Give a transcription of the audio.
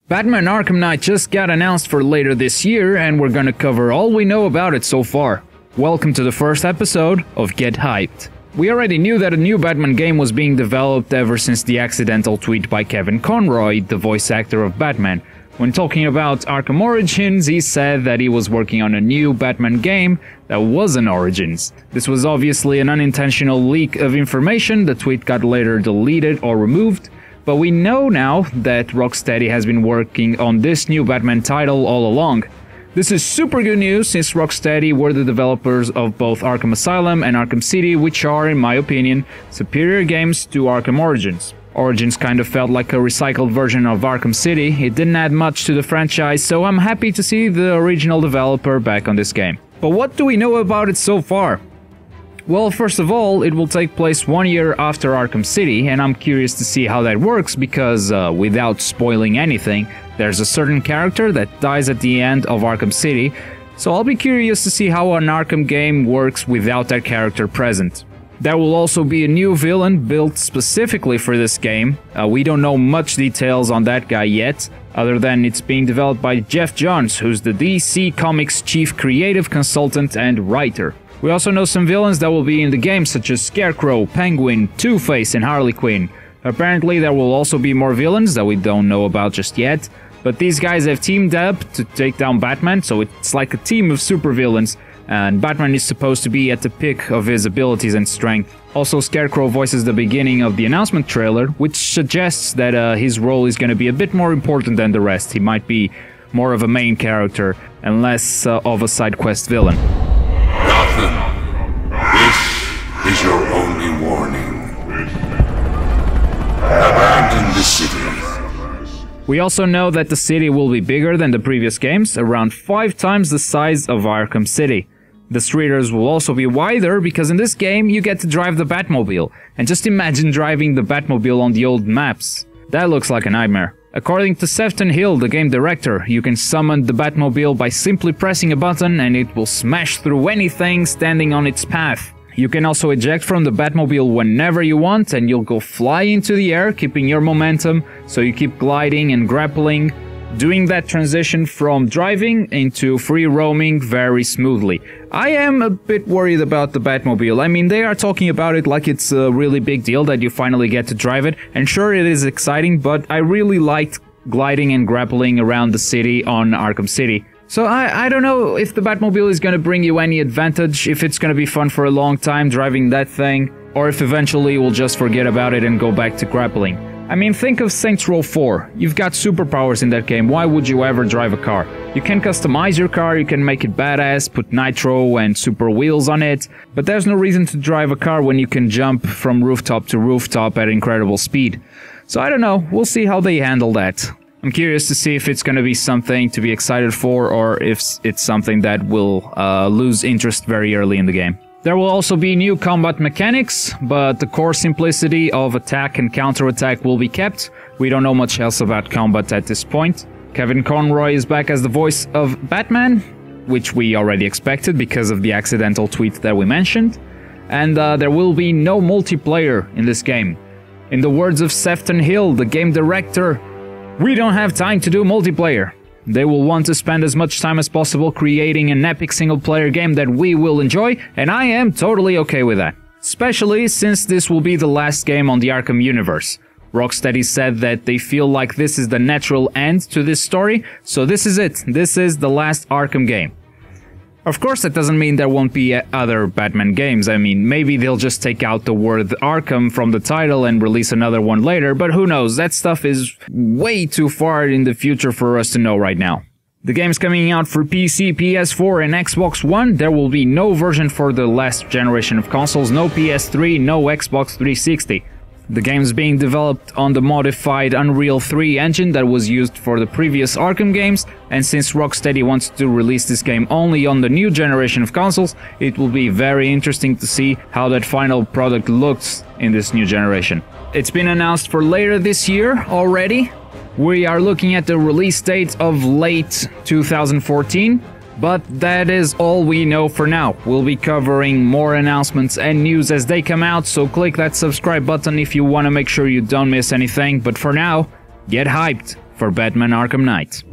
Batman Arkham Knight just got announced for later this year, and we're gonna cover all we know about it so far. Welcome to the first episode of Get Hyped. We already knew that a new Batman game was being developed ever since the accidental tweet by Kevin Conroy, the voice actor of Batman. When talking about Arkham Origins, he said that he was working on a new Batman game that wasn't Origins. This was obviously an unintentional leak of information. The tweet got later deleted or removed. But we know now that Rocksteady has been working on this new Batman title all along. This is super good news since Rocksteady were the developers of both Arkham Asylum and Arkham City, which are, in my opinion, superior games to Arkham Origins. Origins kind of felt like a recycled version of Arkham City. It didn't add much to the franchise, so I'm happy to see the original developer back on this game. But what do we know about it so far? Well, first of all, it will take place 1 year after Arkham City, and I'm curious to see how that works because, without spoiling anything, there's a certain character that dies at the end of Arkham City, so I'll be curious to see how an Arkham game works without that character present. There will also be a new villain built specifically for this game. We don't know much details on that guy yet, other than it's being developed by Jeff Johns, who's the DC Comics chief creative consultant and writer. We also know some villains that will be in the game, such as Scarecrow, Penguin, Two-Face, and Harley Quinn. Apparently there will also be more villains that we don't know about just yet, but these guys have teamed up to take down Batman, so it's like a team of supervillains, and Batman is supposed to be at the peak of his abilities and strength. Also, Scarecrow voices the beginning of the announcement trailer, which suggests that his role is going to be a bit more important than the rest. He might be more of a main character and less of a side quest villain. This is your only warning. Abandon the city. We also know that the city will be bigger than the previous games, around 5 times the size of Arkham City. The streets will also be wider because in this game you get to drive the Batmobile, and just imagine driving the Batmobile on the old maps. That looks like a nightmare. According to Sefton Hill, the game director, you can summon the Batmobile by simply pressing a button and it will smash through anything standing on its path. You can also eject from the Batmobile whenever you want and you'll go fly into the air, keeping your momentum, so you keep gliding and grappling, doing that transition from driving into free roaming very smoothly. I am a bit worried about the Batmobile. I mean, they are talking about it like it's a really big deal that you finally get to drive it, and sure, it is exciting, but I really liked gliding and grappling around the city on Arkham City. So I don't know if the Batmobile is gonna bring you any advantage, if it's gonna be fun for a long time driving that thing, or if eventually you will just forget about it and go back to grappling. I mean, think of Saints Row 4. You've got superpowers in that game, why would you ever drive a car? You can customize your car, you can make it badass, put nitro and super wheels on it, but there's no reason to drive a car when you can jump from rooftop to rooftop at incredible speed. So I don't know, we'll see how they handle that. I'm curious to see if it's gonna be something to be excited for, or if it's something that will lose interest very early in the game. There will also be new combat mechanics, but the core simplicity of attack and counterattack will be kept. We don't know much else about combat at this point. Kevin Conroy is back as the voice of Batman, which we already expected because of the accidental tweet that we mentioned. And there will be no multiplayer in this game. In the words of Sefton Hill, the game director, "We don't have time to do multiplayer." They will want to spend as much time as possible creating an epic single-player game that we will enjoy, and I am totally okay with that. Especially since this will be the last game on the Arkham universe. Rocksteady said that they feel like this is the natural end to this story, so this is it. This is the last Arkham game. Of course, that doesn't mean there won't be other Batman games. I mean, maybe they'll just take out the word Arkham from the title and release another one later, but who knows, that stuff is way too far in the future for us to know right now. The game's coming out for PC, PS4, and Xbox One. There will be no version for the last generation of consoles, no PS3, no Xbox 360. The game's being developed on the modified Unreal 3 engine that was used for the previous Arkham games, and since Rocksteady wants to release this game only on the new generation of consoles, it will be very interesting to see how that final product looks in this new generation. It's been announced for later this year already. We are looking at the release date of late 2014. But that is all we know for now. We'll be covering more announcements and news as they come out, so click that subscribe button if you want to make sure you don't miss anything. But for now, get hyped! for Batman Arkham Knight.